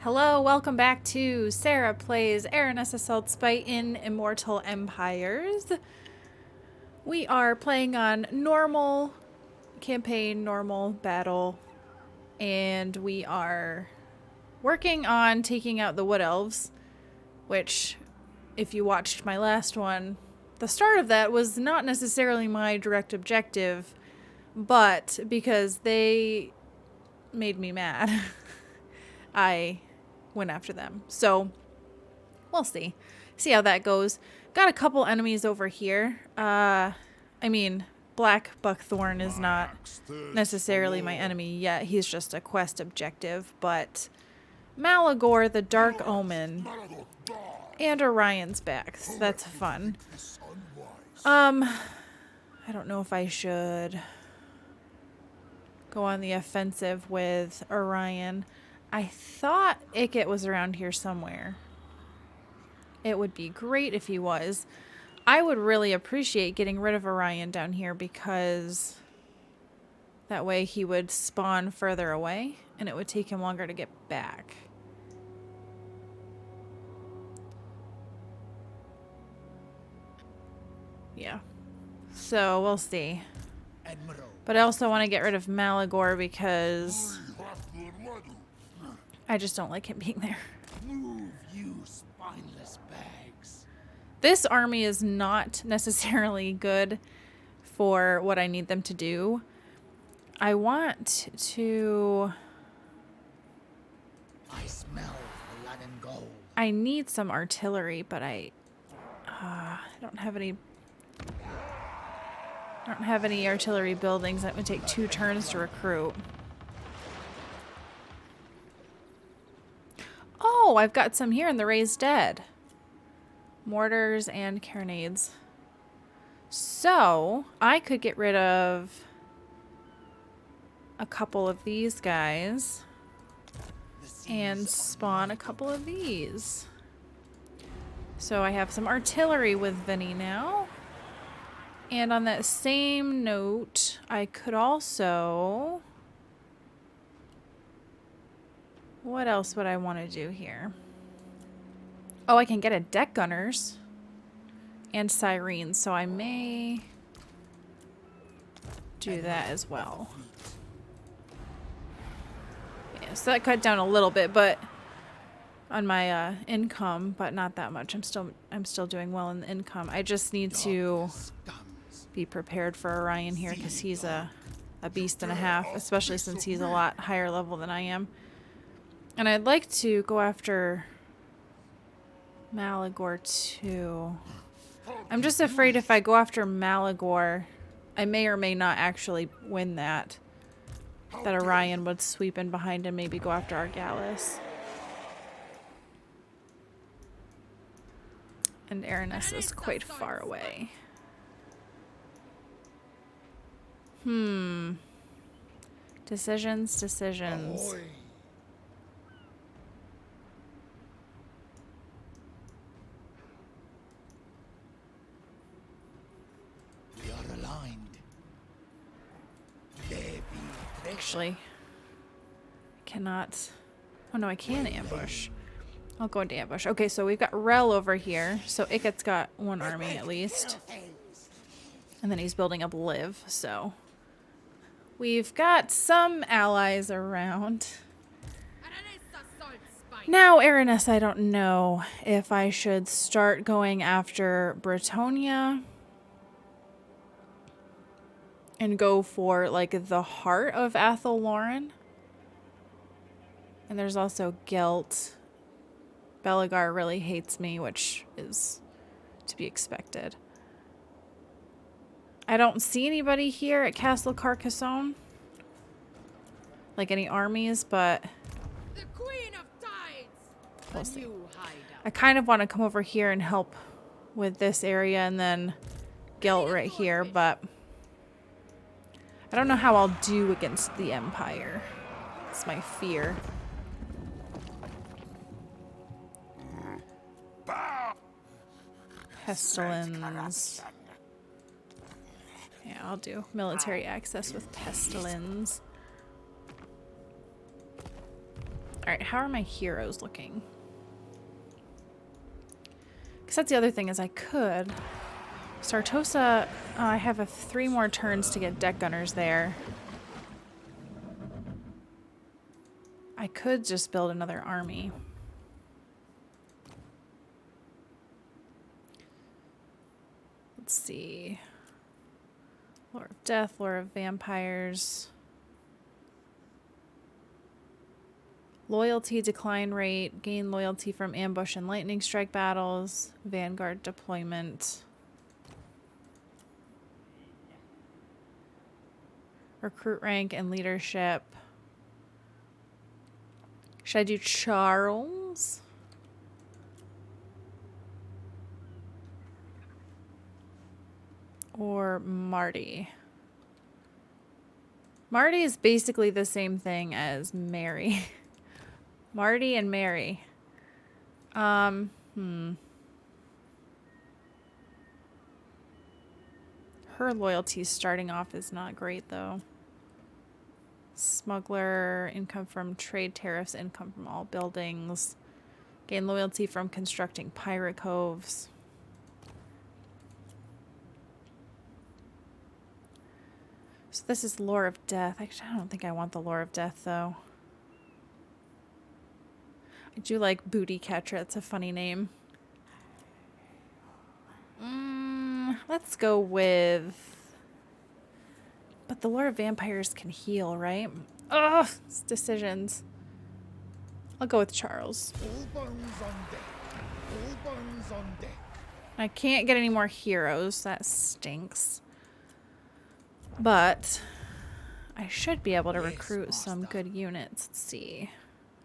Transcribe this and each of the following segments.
Hello, welcome back to Sarah Plays Aranessa Saltspite in Immortal Empires. We are playing on normal campaign, normal battle, and we are working on taking out the Wood Elves, which, if you watched my last one, the start of that was not necessarily my direct objective, but because they made me mad, I went after them. So we'll see how that goes. Got a couple enemies over here. I mean, Black Buckthorn is not necessarily my enemy yet. He's just a quest objective. But Malagor, the Dark Omen, and Orion's back. So that's fun. I don't know if I should go on the offensive with Orion. I thought Ikit was around here somewhere. It would be great if he was. I would really appreciate getting rid of Orion down here because that way he would spawn further away and it would take him longer to get back. Yeah. So we'll see. But I also want to get rid of Malagor because I just don't like him being there. Move, you spineless bags. This army is not necessarily good for what I need them to do. I want to... I smell blood and gold. I need some artillery, but I don't have any... I don't have any artillery buildings. That would take 2 turns to recruit. Oh, I've got some here in the Raised Dead. Mortars and carronades. So, I could get rid of a couple of these guys and spawn a couple of these. So I have some artillery with Vinny now. And on that same note, I could also... What else would I want to do here? Oh, I can get a deck gunners and sirens, so I may do that as well. Yeah, so that cut down a little bit, but on my income, but not that much. I'm still doing well in the income. I just need to be prepared for Orion here because he's a beast and a half, especially since he's a lot higher level than I am. And I'd like to go after Malagor too. I'm just afraid if I go after Malagor, I may or may not actually win that. That Orion would sweep in behind and maybe go after Argalis. And Aranessa is quite far away. Decisions. Ahoy. We are aligned. There be Actually, I cannot... Oh no, I can ambush. I'll go into ambush. Okay, so we've got Rel over here. So Ikit's got 1 army at least. And then he's building up Liv, so... We've got some allies around. Now, Aranessa, I don't know if I should start going after Bretonia and go for, like, the heart of Athel Lauren. And there's also Gelt. Belagar really hates me, which is to be expected. I don't see anybody here at Castle Carcassonne. Like any armies, but The Queen of Tides. we'll see. New hideout. I kind of want to come over here and help with this area and then Gelt right here, but I don't know how I'll do against the Empire. It's my fear. Pestilence. Yeah, I'll do military access with Pestilence. Alright, how are my heroes looking? Because that's the other thing is I could. Sartosa, I have 3 more turns to get deck gunners there. I could just build another army. Let's see. Lore of Death, Lore of Vampires. Loyalty decline rate. Gain loyalty from ambush and lightning strike battles. Vanguard deployment. Recruit rank and leadership. Should I do Charles? Or Marty? Marty is basically the same thing as Mary. Marty and Mary. Her loyalty starting off is not great though. Smuggler, income from trade tariffs, income from all buildings. Gain loyalty from constructing pirate coves. So this is Lore of Death. Actually, I don't think I want the Lore of Death though. I do like Booty Catcher. That's a funny name. Let's go with... But the Lore of Vampires can heal, right? Ugh, it's decisions. I'll go with Charles. All bones on deck. All bones on deck. I can't get any more heroes. That stinks. But I should be able to recruit some good units. Let's see.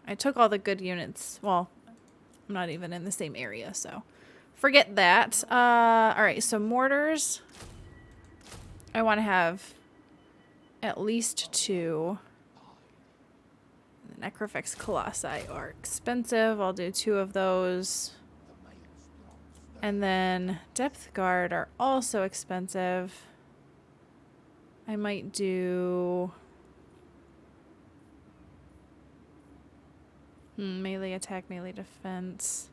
I took all the good units. Well, I'm not even in the same area, so forget that. All right, so mortars. I want to have at least 2. The Necrofix Colossi are expensive. I'll do 2 of those. And then Depth Guard are also expensive. I might do... melee attack, melee defense.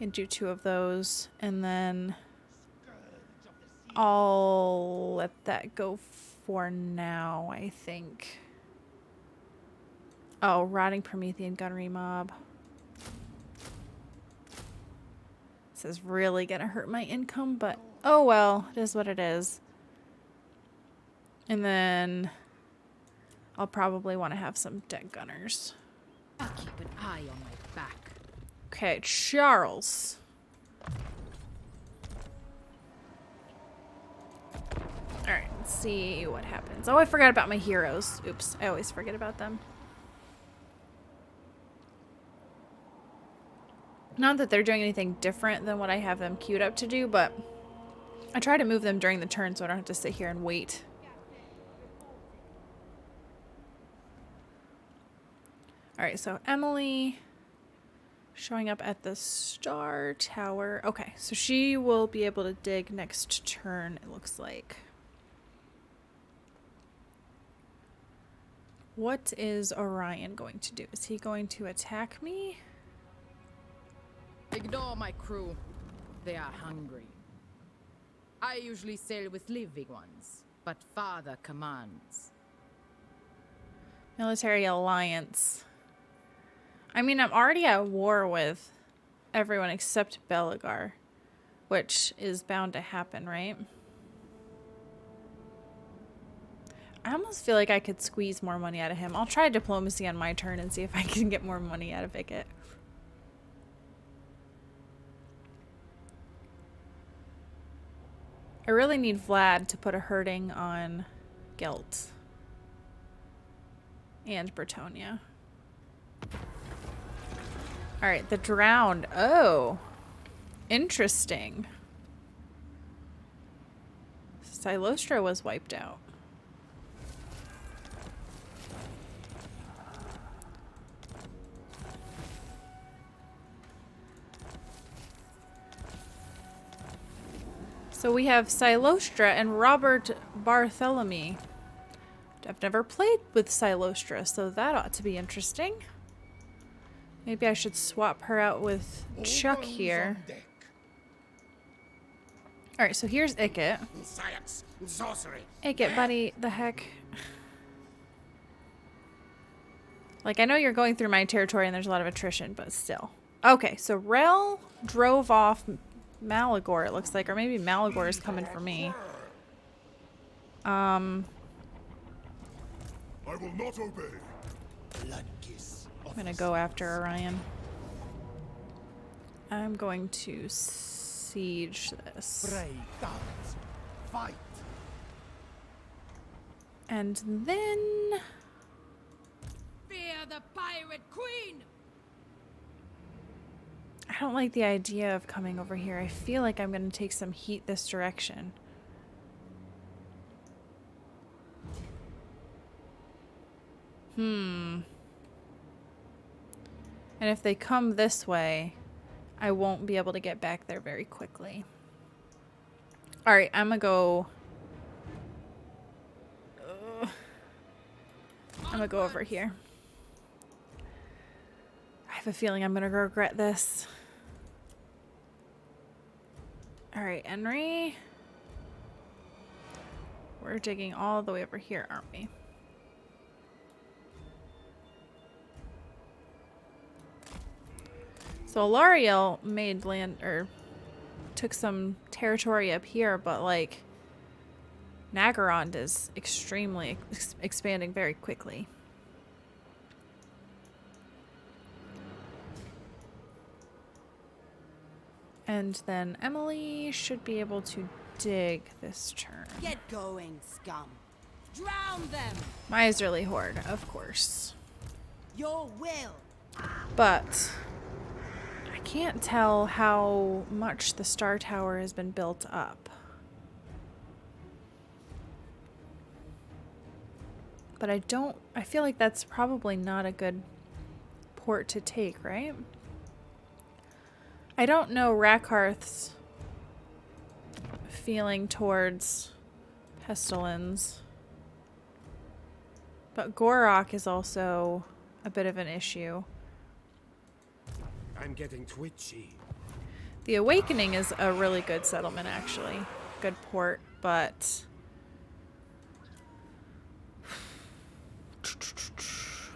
And do 2 of those. And then I'll let that go for now, I think. Oh, Rotting Promethean Gunnery Mob. This is really gonna hurt my income, but oh well, it is what it is. And then I'll probably want to have some deck gunners. I'll keep an eye on my back. Okay, Charles. Alright, let's see what happens. Oh, I forgot about my heroes. Oops, I always forget about them. Not that they're doing anything different than what I have them queued up to do, but I try to move them during the turn so I don't have to sit here and wait. Alright, so Emily showing up at the Star Tower. Okay, so she will be able to dig next turn, it looks like. What is Orion going to do? Is he going to attack me? Ignore my crew. They are hungry. I usually sail with living ones, but Father commands. Military alliance. I mean, I'm already at war with everyone except Belagar, which is bound to happen, right? I almost feel like I could squeeze more money out of him. I'll try diplomacy on my turn and see if I can get more money out of Vicket. I really need Vlad to put a herding on Gelt and Bretonia. Alright, the Drowned. Oh, interesting. Silostra was wiped out. So we have Silostra and Robert Bartholomew. Do I have never played with Silostra, so that ought to be interesting. Maybe I should swap her out with All Chuck bones here. on deck. Alright, so here's Icket. Science, sorcery. Icket, buddy, the heck? Like, I know you're going through my territory and there's a lot of attrition, but still. Okay, so Rel drove off Malagor, it looks like. Or maybe Malagor is coming for me. I will not obey. Blood kiss. I'm gonna go after Orion. I'm going to siege this. Brave guards, fight. And then... Fear the pirate queen! I don't like the idea of coming over here. I feel like I'm going to take some heat this direction. And if they come this way, I won't be able to get back there very quickly. Alright, I'm going to go... I'm going to go over here. I have a feeling I'm going to regret this. Alright, Henry. We're digging all the way over here, aren't we? So Alariel made land, or took some territory up here, but like Nagarond is extremely expanding very quickly. And then Emily should be able to dig this turn. Get going, scum. Drown them. Miserly Horde, of course. Your will. But I can't tell how much the Star Tower has been built up. But I feel like that's probably not a good port to take, right? I don't know Rakarth's feeling towards Pestilence. But Gorok is also a bit of an issue. I'm getting twitchy. The Awakening is a really good settlement, actually. Good port, but...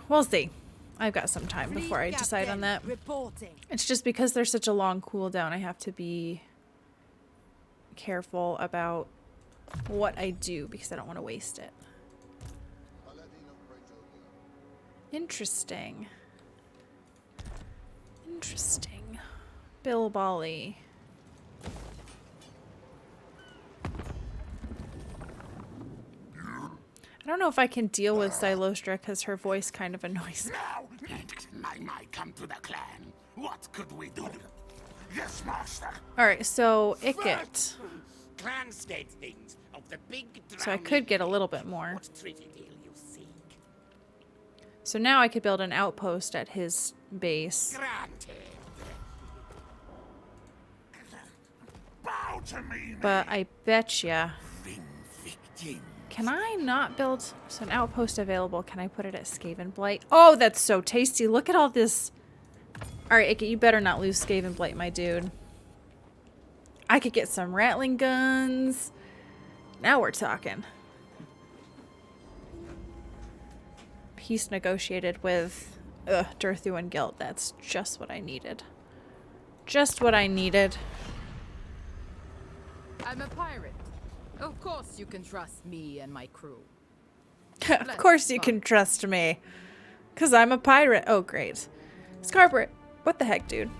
we'll see. I've got some time before I decide on that. Reporting. It's just because there's such a long cooldown, I have to be careful about what I do because I don't want to waste it. Interesting. Interesting. Bill Bali. I don't know if I can deal with Silostra because her voice kind of annoys me. Now, my come to the clan. What could we do? Yes, master. Alright, so Icket. Clan state things of the big So I could get a little bit more. What treaty deal you seek? So now I could build an outpost at his base. Granted. Bow to me, But I betcha. Vindictin. Can I not build so an outpost available? Can I put it at Skaven Blight? Oh, that's so tasty. Look at all this. Alright, Icket, you better not lose Skaven Blight, my dude. I could get some Rattling guns. Now we're talking. Peace negotiated with Durthu and Guild. That's just what I needed. Just what I needed. I'm a pirate. Of course you can trust me and my crew. Of course you can trust me. Because I'm a pirate. Oh, great. Scarborough. What the heck, dude?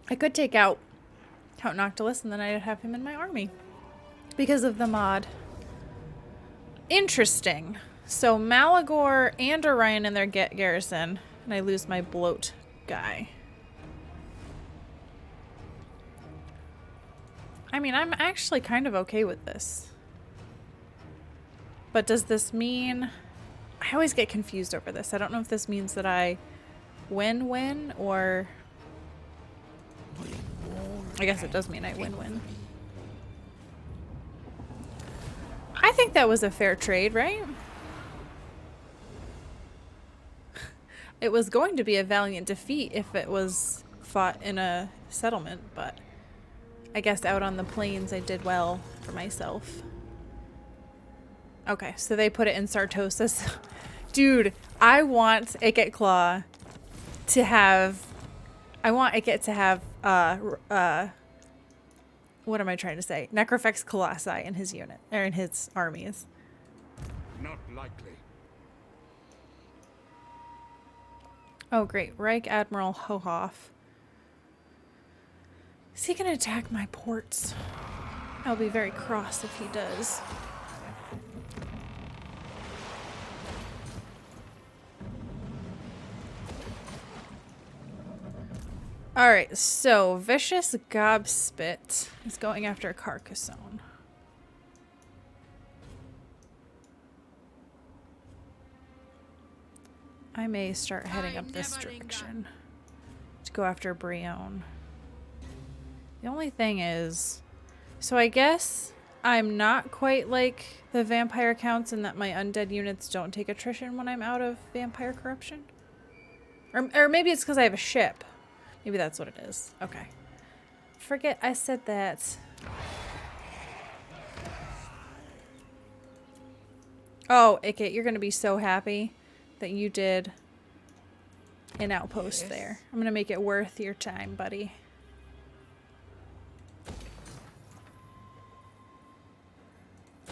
I could take out Count Noctilus and then I'd have him in my army. Because of the mod. Interesting. So Malagor and Orion in their garrison. And I lose my bloat guy. I mean, I'm actually kind of okay with this. But does this mean... I always get confused over this. I don't know if this means that I win or... I guess it does mean I win. I think that was a fair trade, right? It was going to be a valiant defeat if it was fought in a settlement, but I guess out on the plains I did well for myself. Okay, so they put it in Sartosis. Dude, I want Icket Claw to have... I want Icket to have, what am I trying to say? Necrofex Colossi in his unit, or in his armies. Not likely. Oh, great. Reich Admiral Hohoff. Is he going to attack my ports? I'll be very cross if he does. Alright, so Vicious Gobspit is going after Carcassonne. I may start heading up this direction to go after Brion. The only thing is, so I guess I'm not quite like the vampire counts in that my undead units don't take attrition when I'm out of vampire corruption. Or maybe it's because I have a ship. Maybe that's what it is. Okay. Forget I said that. Oh, Icket, you're going to be so happy that you did an outpost there. I'm going to make it worth your time, buddy.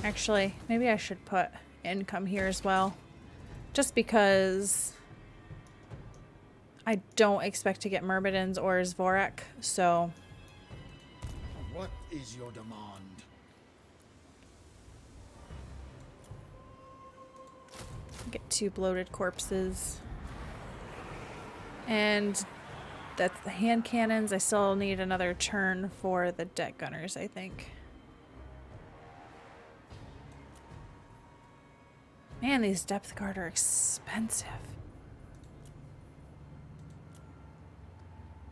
Actually, maybe I should put income here as well. Just because I don't expect to get Myrmidons or Zvorak, so... What is your demand? Get 2 bloated corpses. And that's the hand cannons. I still need another turn for the deck gunners, I think. Man, these depth guard are expensive.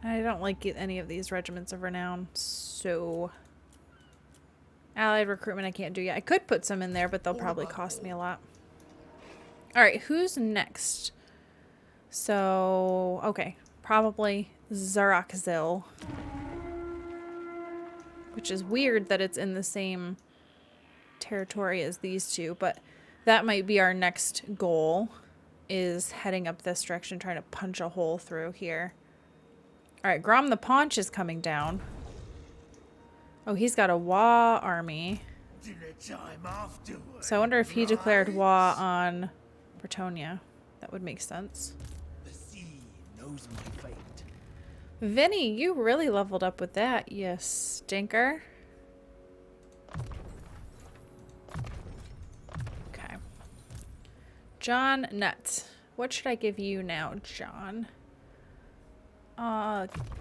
I don't like any of these regiments of renown, so... Allied recruitment I can't do yet. I could put some in there, but they'll probably cost me a lot. Alright, who's next? So, okay. Probably Zarakzil. Which is weird that it's in the same territory as these two, but that might be our next goal, is heading up this direction, trying to punch a hole through here. Alright, Grom the Paunch is coming down. Oh, he's got a Wa army. So I wonder if he declared Wa on Bretonia. That would make sense. The sea knows my fate. Vinny, you really leveled up with that, you stinker. Okay. John Nutt. What should I give you now, John?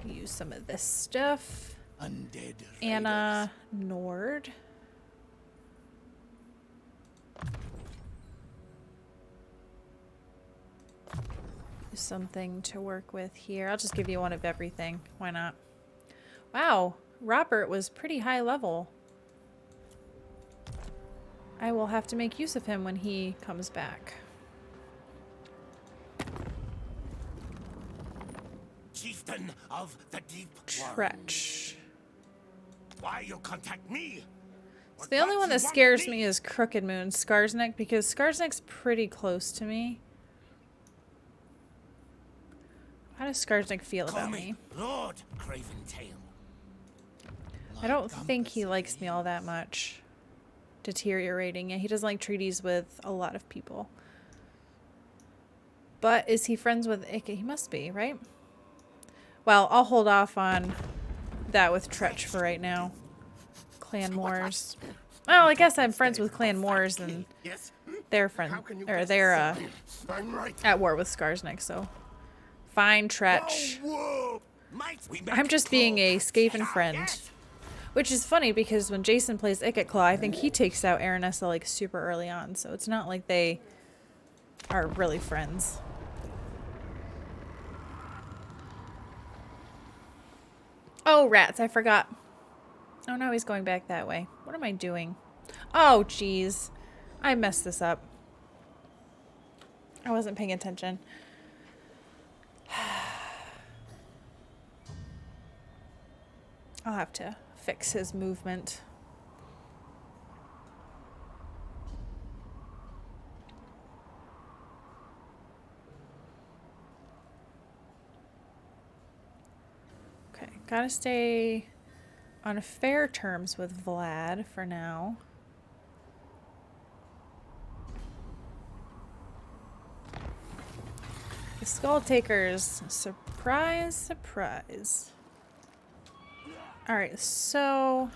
Use some of this stuff. Undead Anna Nord. Something to work with here. I'll just give you one of everything. Why not? Wow, Robert was pretty high level. I will have to make use of him when he comes back. Chieftain of the Deep Tretch. Why you contact me? So the only one that scares me is Crooked Moon Skarsnik, because Skarsnik's pretty close to me. How does Skarsnik feel about me? Lord Craven Tail. I don't think he likes me all that much. Deteriorating. Yeah, he doesn't like treaties with a lot of people. But is he friends with Icket? He must be, right? Well, I'll hold off on that with Tretch for right now. Clan Wars. Well, I guess I'm friends with Clan Wars and they're friends, or they're at war with Skarsnik, so fine, Tretch. I'm just being a Skaven friend. Which is funny because when Jason plays Claw, I think he takes out Aranessa like super early on, so it's not like they are really friends. Oh, rats, I forgot. Oh, no, he's going back that way. What am I doing? Oh, jeez. I messed this up. I wasn't paying attention. I'll have to fix his movement. Okay, gotta stay on fair terms with Vlad for now. The Skull Takers. Surprise, surprise. Alright, so...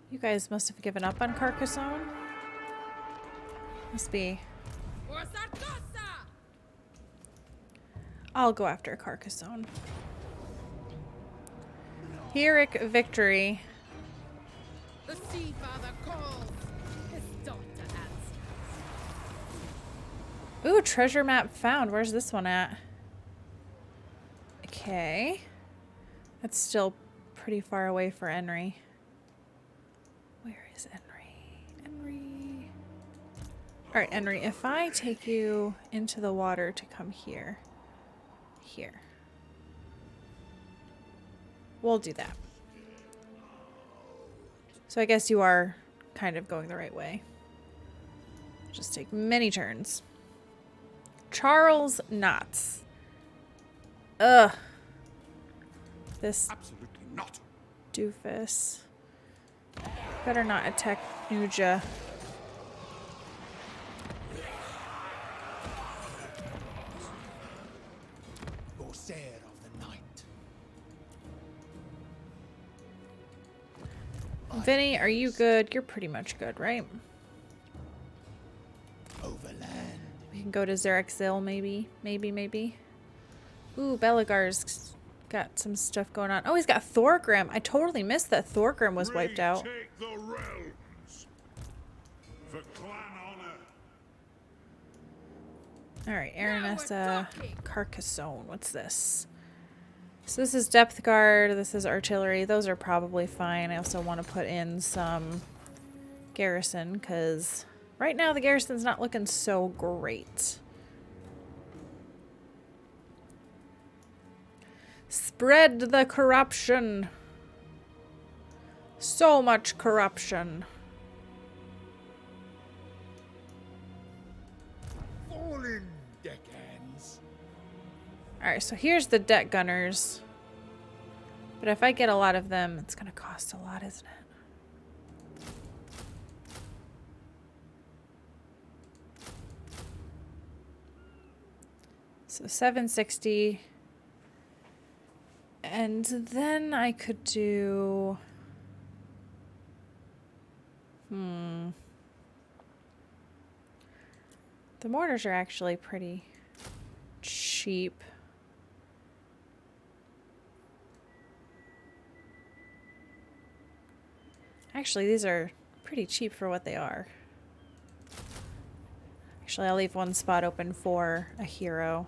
You guys must have given up on Carcassonne. Must be. I'll go after Carcassonne. Heroic victory. The Sea Father calls. His daughter answers. Ooh, treasure map found. Where's this one at? Okay. That's still pretty far away for Henry. Where is Henry? Henry. Alright, Henry, if I take you into the water to come here. Here. We'll do that. So I guess you are kind of going the right way. Just take many turns. Charles Knotts. Ugh. This Absolutely not. doofus. Better not attack Nuja. Corsair of the night. Vinny, are you good? You're pretty much good, right? Overland. We can go to Xeraxil, maybe. Maybe. Ooh, Belagar's got some stuff going on. Oh, he's got Thorgrim. I totally missed that Thorgrim was wiped out. Retake the realms for clan honor. Alright, Aranessa, Carcassonne. What's this? So this is depth guard, this is artillery. Those are probably fine. I also want to put in some garrison, because right now the garrison's not looking so great. Spread the corruption. So much corruption. Fallen deckhands. Alright, so here's the deck gunners. But if I get a lot of them, it's going to cost a lot, isn't it? So 760. And then I could do... The mortars are actually pretty cheap. Actually, these are pretty cheap for what they are. Actually, I'll leave one spot open for a hero.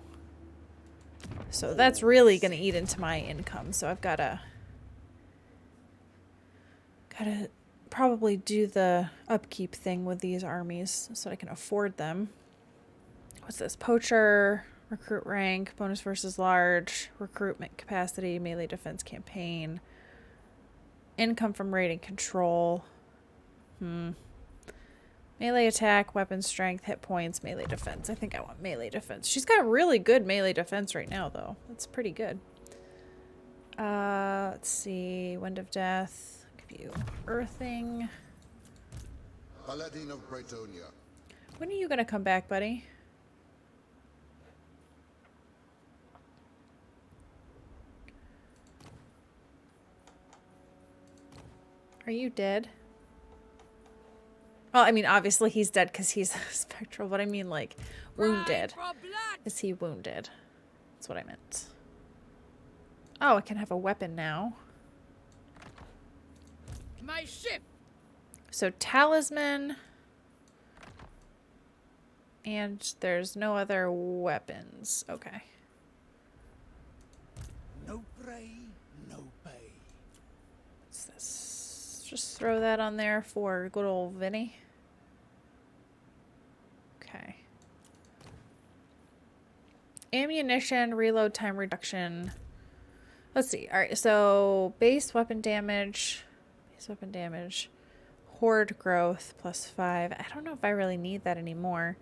So that's really going to eat into my income. So I've got to probably do the upkeep thing with these armies so I can afford them. What's this? Poacher, recruit rank, bonus versus large, recruitment capacity, melee defense campaign, income from raid and control. Melee attack, weapon strength, hit points, melee defense. I think I want melee defense. She's got really good melee defense right now, though. That's pretty good. Let's see. Wind of Death. Give you earthing. Paladin of Bretonia. When are you going to come back, buddy? Are you dead? Well, I mean, obviously he's dead because he's spectral, but I mean, like, wounded. Is he wounded? That's what I meant. Oh, I can have a weapon now. My ship! So talisman. And there's no other weapons. Okay. No prey, no pay. What's this? Just throw that on there for good old Vinny. Okay. Ammunition, reload time reduction. Let's see. Alright, so base weapon damage. Base weapon damage. Horde growth +5. I don't know if I really need that anymore.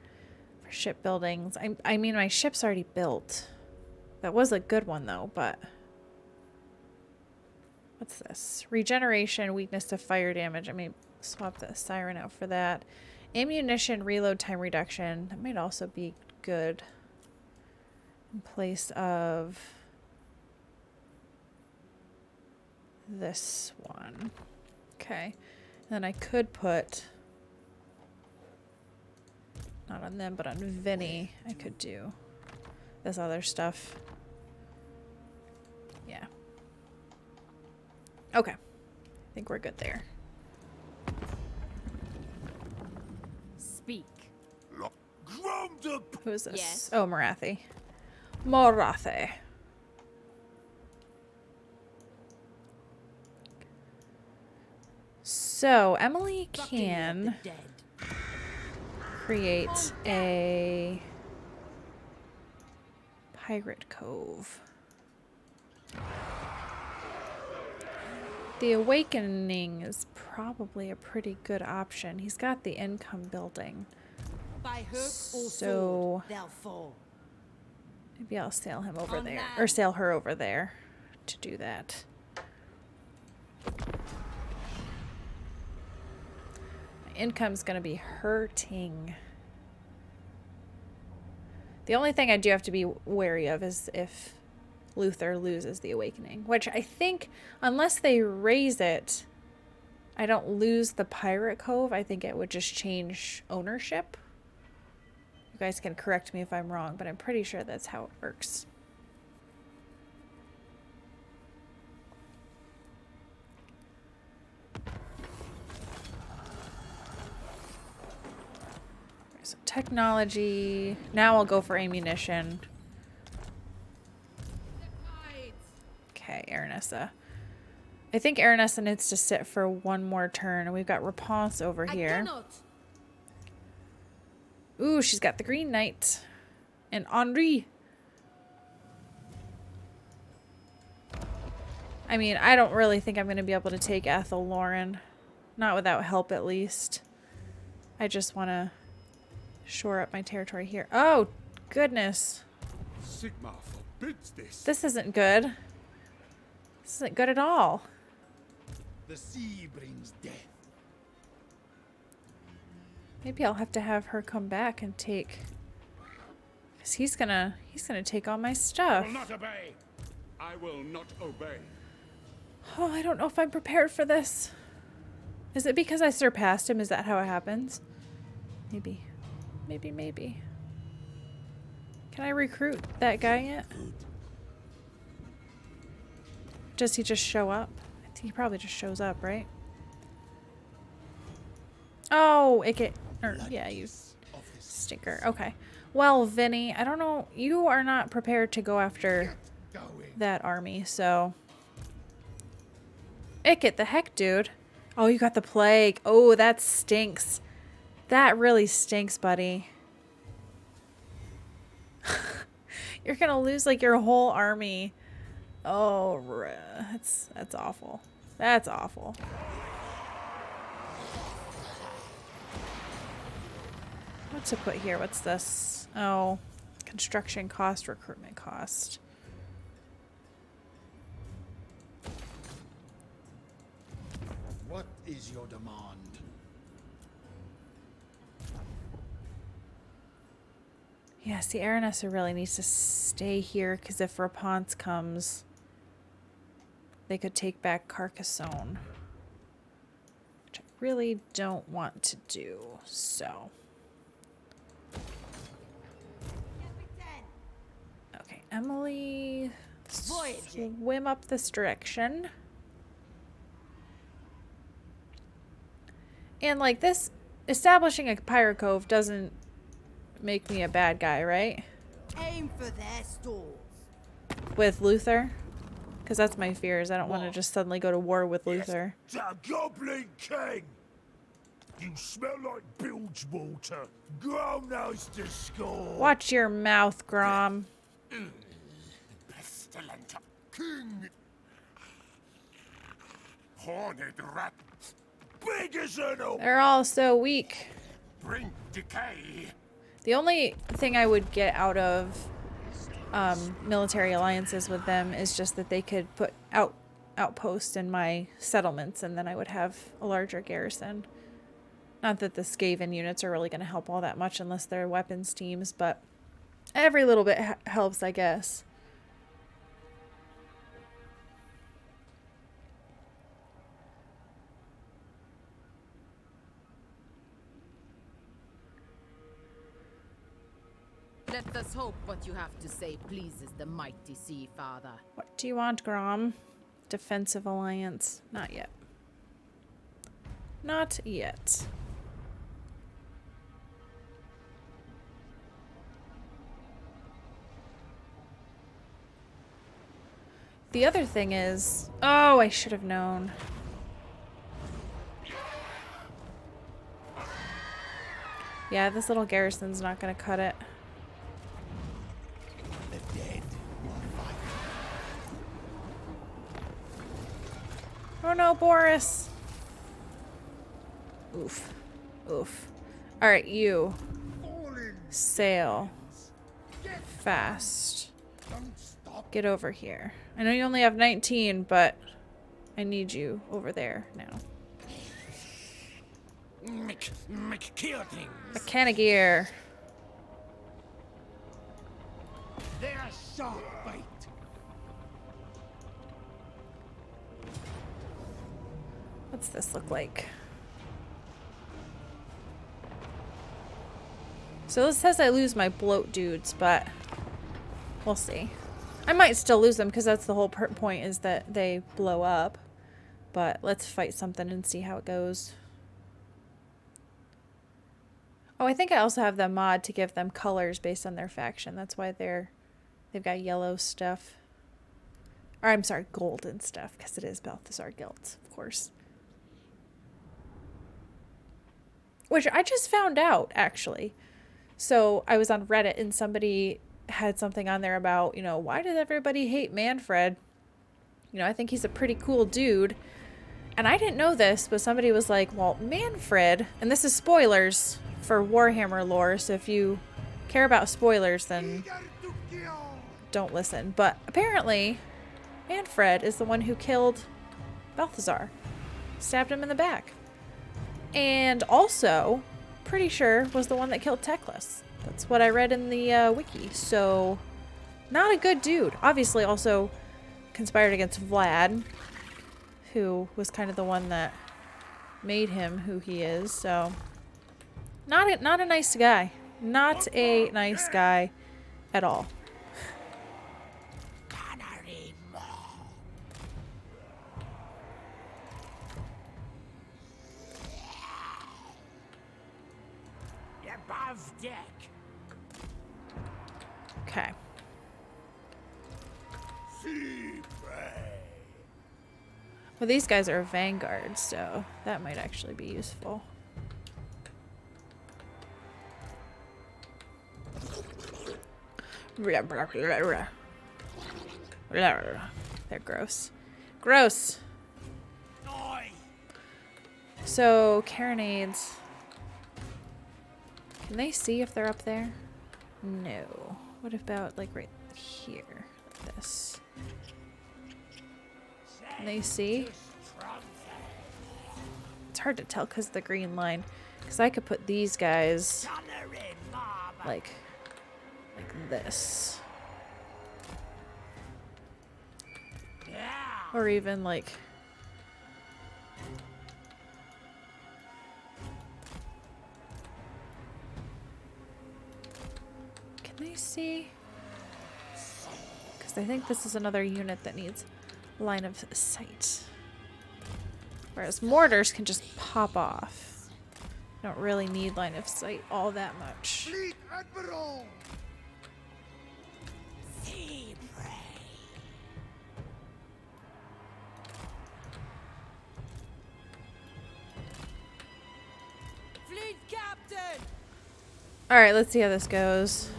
For ship buildings. I mean, my ship's already built. That was a good one, though, but... What's this? Regeneration, weakness to fire damage. I may swap the siren out for that. Ammunition, reload time reduction. That might also be good. In place of... this one. Okay. And then I could put... not on them, but on Vinny, I could do this other stuff. Yeah. Okay. I think we're good there. Speak. Ground up! Who is this? Yes. Oh, Marathi. Marathi. So, Emily can Dead. create a pirate cove. The Awakening is probably a pretty good option. He's got the income building. By hook or So- sword, they'll fall. Maybe I'll sail him over On there. land. Or sail her over there to do that. My income's going to be hurting. The only thing I do have to be wary of is if Luther loses the Awakening. Which I think, unless they raise it, I don't lose the Pirate Cove. I think it would just change ownership. You guys can correct me if I'm wrong, but I'm pretty sure that's how it works. So technology. Now I'll go for ammunition. Okay, Aranessa. I think Aranessa needs to sit for one more turn. And we've got Rapunzel over I here. cannot. Ooh, she's got the Green Knight. And Henri. I mean, I don't really think I'm going to be able to take Ethel Lauren. Not without help, at least. I just want to shore up my territory here. Oh, goodness. Sigmar forbids this. This isn't good. This isn't good at all. The sea brings death. Maybe I'll have to have her come back and take... Because he's gonna take all my stuff. Will not obey. I will not obey. Oh, I don't know if I'm prepared for this. Is it because I surpassed him? Is that how it happens? Maybe. Maybe. Can I recruit that guy yet? Does he just show up? I think he probably just shows up, right? Oh, yeah, you stinker. Okay. Well, Vinny, I don't know. You are not prepared to go after Going. that army, so... Icket, the heck, dude. Oh, you got the plague. Oh, that stinks. That really stinks, buddy. You're gonna lose, like, your whole army. Oh, that's awful. That's awful. What to put here? What's this? Oh, construction cost, recruitment cost. What is your demand? Yeah, see, Aranessa really needs to stay here because if Rapunzel comes, they could take back Carcassonne, which I really don't want to do, so. Okay, Emily, Voyaging. swim up this direction. And like this, establishing a pirate cove doesn't make me a bad guy, right? Aim for their stalls. With Luther? Because that's my fears. I don't want to just suddenly go to war with Luther. The Goblin King! You smell like bilge water. Grom knows the score. Watch your mouth, Grom. Pestilent king. Horned rat. Big as an oak. They're all so weak. Bring decay. The only thing I would get out of military alliances with them is just that they could put outposts in my settlements, and then I would have a larger garrison. Not that the Skaven units are really going to help all that much unless they're weapons teams, but every little bit helps, I guess. Let us hope what you have to say pleases the mighty Sea Father. What do you want, Grom? Defensive alliance. Not yet. Not yet. The other thing is... Oh, I should have known. Yeah, this little garrison's not going to cut it. The dead will fight. Oh no, Boris! Oof. Oof. Alright, you. Falling. Sail. Get Fast. don't stop. Get over here. I know you only have 19, but I need you over there now. Kill things. A can of gear. They're sharp bait. What's this look like? So this says I lose my bloat dudes, but we'll see. I might still lose them because that's the whole point, is that they blow up. But let's fight something and see how it goes. Oh, I think I also have the mod to give them colors based on their faction. That's why they've got yellow stuff. Or I'm sorry, golden stuff, because it is Balthazar Guild, of course. Which I just found out, actually. So I was on Reddit and somebody had something on there about, you know, why does everybody hate Manfred? You know, I think he's a pretty cool dude. And I didn't know this, but somebody was like, well, Manfred, and this is spoilers for Warhammer lore, so if you care about spoilers, then don't listen. But apparently, Manfred is the one who killed Balthazar. Stabbed him in the back. And also, pretty sure, was the one that killed Teclis. That's what I read in the wiki. So, not a good dude. Obviously, also conspired against Vlad, who was kind of the one that made him who he is. So, not a nice guy. Not a nice guy at all. Above deck. Okay. Well, these guys are vanguard, so that might actually be useful. They're gross. Gross! So, carronades. Can they see if they're up there? No. What about, like, right here? Like this. Can they see? It's hard to tell because of the green line. Because I could put these guys like this. Or even like... Can they see? Because I think this is another unit that needs line of sight. Whereas mortars can just pop off. Don't really need line of sight all that much. Fleet Admiral! Sea prey. Fleet captain. Alright, let's see how this goes.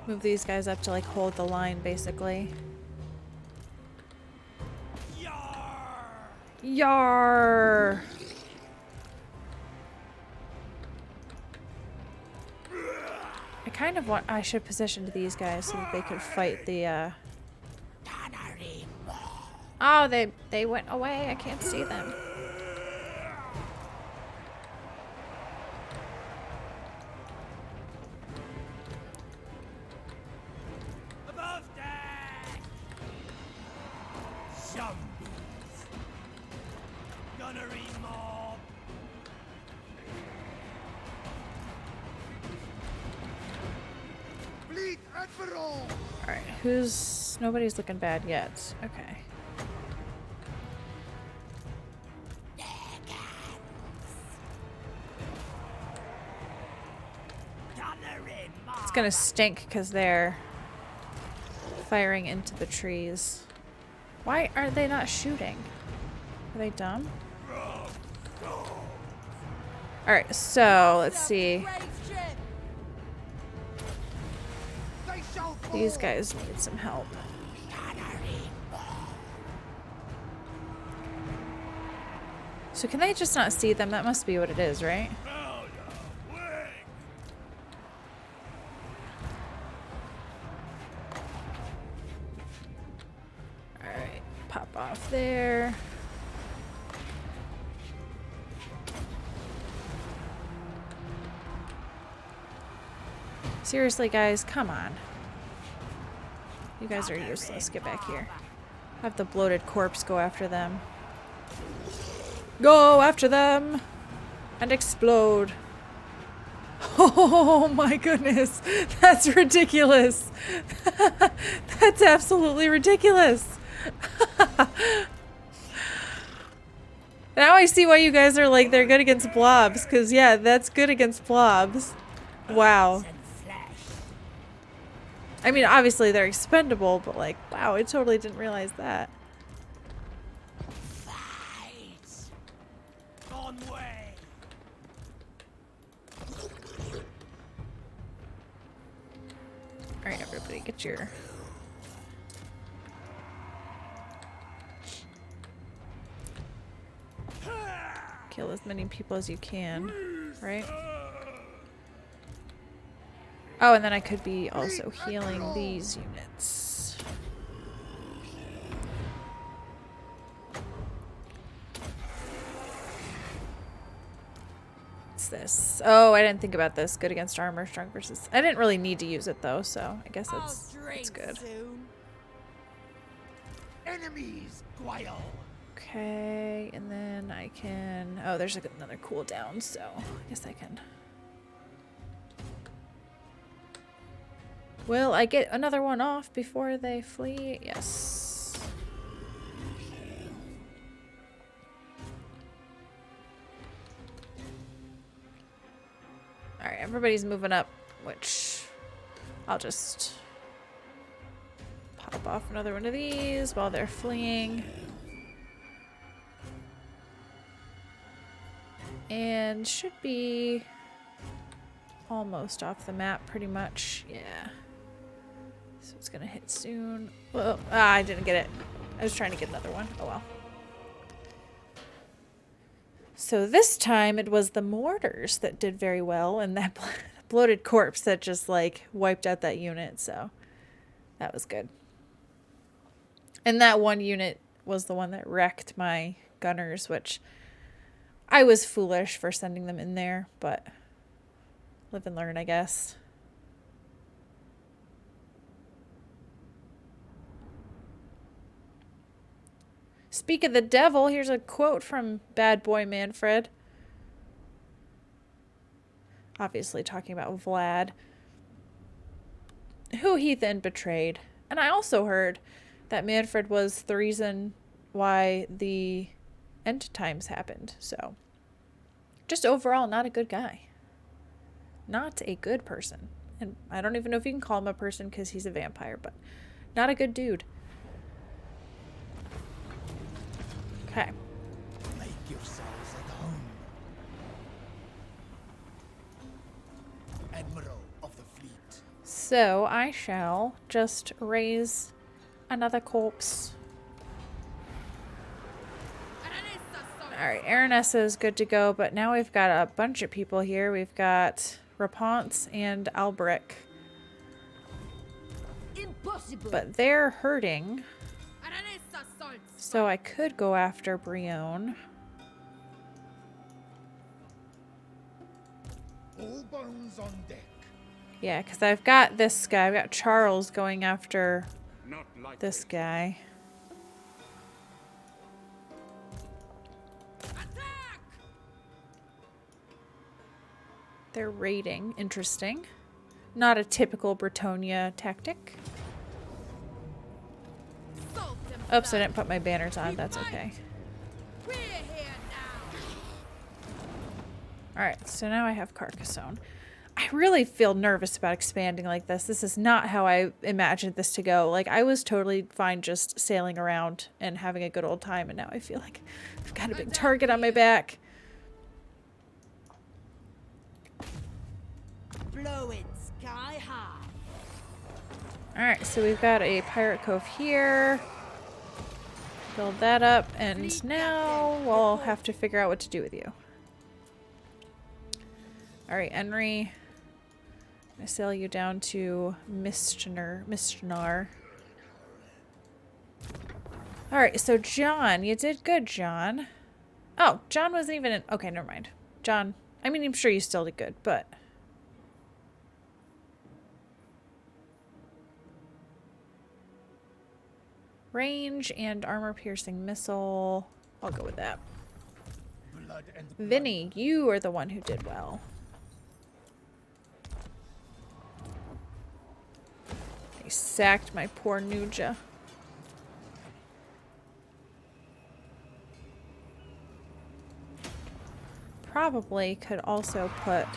Move these guys up to like hold the line basically. Yar! I kind of want. I should position these guys so that they could fight the. Oh, they went away. I can't see them. Above deck! Zombies! Gunnery mob! Fleet Admiral! All right, who's? Nobody's looking bad yet. Okay. It's gonna stink because they're firing into the trees. Why are they not shooting? Are they dumb? Alright, so let's see. These guys need some help. So can they just not see them? That must be what it is, right? Alright, pop off there. Seriously, guys, come on. You guys are useless. Get back here. Have the bloated corpse go after them. Go after them! And explode. Oh my goodness. That's ridiculous. That's absolutely ridiculous. Now I see why you guys are like, they're good against blobs. Because, yeah, that's good against blobs. Wow. I mean, obviously they're expendable, but like, wow, I totally didn't realize that. On way! Alright, everybody, get your... Kill as many people as you can, right? Oh, and then I could be also healing these units. What's this? Oh, I didn't think about this. Good against armor, strong versus... I didn't really need to use it though, so I guess that's good. Soon. Enemies, Guile! Okay, and then I can... Oh, there's like another cooldown, so I guess I can... Will I get another one off before they flee? Yes. Alright, everybody's moving up, which I'll just pop off another one of these while they're fleeing. And should be almost off the map pretty much. Yeah. So it's gonna hit soon. Whoa. Ah, I didn't get it. I was trying to get another one. Oh well. So this time it was the mortars that did very well, and that bloated corpse that just like wiped out that unit. So that was good. And that one unit was the one that wrecked my gunners, which I was foolish for sending them in there, but live and learn, I guess. Speak of the devil, here's a quote from Bad Boy Manfred. Obviously talking about Vlad, who he then betrayed. And I also heard that Manfred was the reason why the end times happened. So, just overall, not a good guy. Not a good person. And I don't even know if you can call him a person because he's a vampire, but not a good dude. Okay. Make yourselves at home. Admiral of the fleet. So I shall just raise another corpse. Alright, Aranessa is good to go, but now we've got a bunch of people here. We've got Raponce and Albrecht. Impossible. But they're hurting. So I could go after Brion. All bones on deck. Yeah, because I've got this guy. I've got Charles going after Not like this guy. Attack! They're raiding. Interesting. Not a typical Bretonia tactic. Salt and Oops, I blood. didn't put my banners on. That's okay. We're here now. Alright, so now I have Carcassonne. I really feel nervous about expanding like this. This is not how I imagined this to go. Like, I was totally fine just sailing around and having a good old time, and now I feel like I've got a big target on my back. Blow it sky high. Alright, so we've got a pirate cove here. Build that up, and now we'll have to figure out what to do with you. Alright, Henry. I sail you down to Mistnar. Alright, so John. You did good, John. Oh, John wasn't even in... Okay, never mind. John. I mean, I'm sure you still did good, but... Range and armor-piercing missile. I'll go with that. Blood and Vinny, you are the one who did well. They sacked my poor Nuja. Probably could also put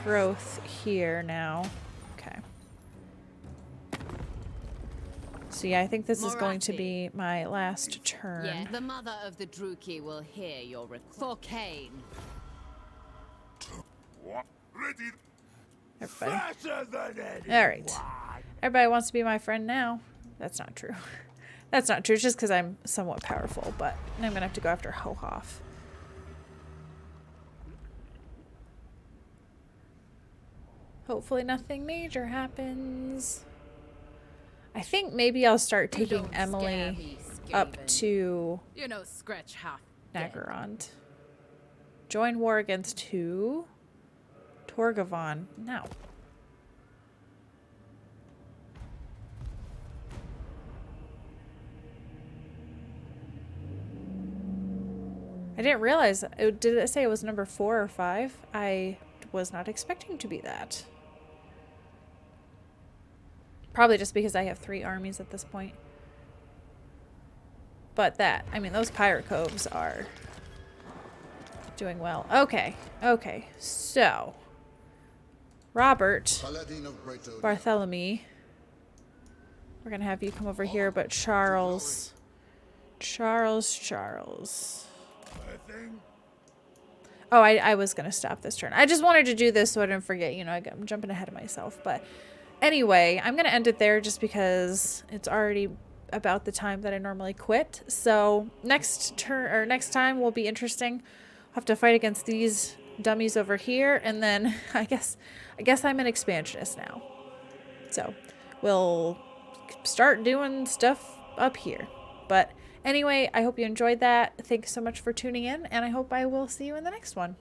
growth here now. Okay. So yeah, I think this is going to be my last turn. Yeah, the mother of the Druki will hear your request. For Cain. what? Ready? Everybody. fatter than anyone. All right. Everybody wants to be my friend now. That's not true. That's not true. It's just because I'm somewhat powerful, but I'm going to have to go after Hohoff. Hopefully nothing major happens. I think maybe I'll start You taking don't scare Emily me, up Skaven. to You know, scratch half. dead. Nagarond. Join war against who? Torgavon. No. I didn't realize. Did it say it was number 4 or 5? I was not expecting to be that. Probably just because I have 3 armies at this point. But that, I mean, those pirate coves are doing well. Okay, okay. So, Robert, Paladin of Bretonia. Bartholomew. We're going to have you come over here, but Charles. Charles. Thing. Oh, I was going to stop this turn. I just wanted to do this so I didn't forget. You know, I'm jumping ahead of myself. But anyway, I'm going to end it there just because it's already about the time that I normally quit. So next turn or next time will be interesting. I'll have to fight against these dummies over here. And then I guess I'm an expansionist now. So we'll start doing stuff up here. But anyway, I hope you enjoyed that. Thanks so much for tuning in, and I hope I will see you in the next one.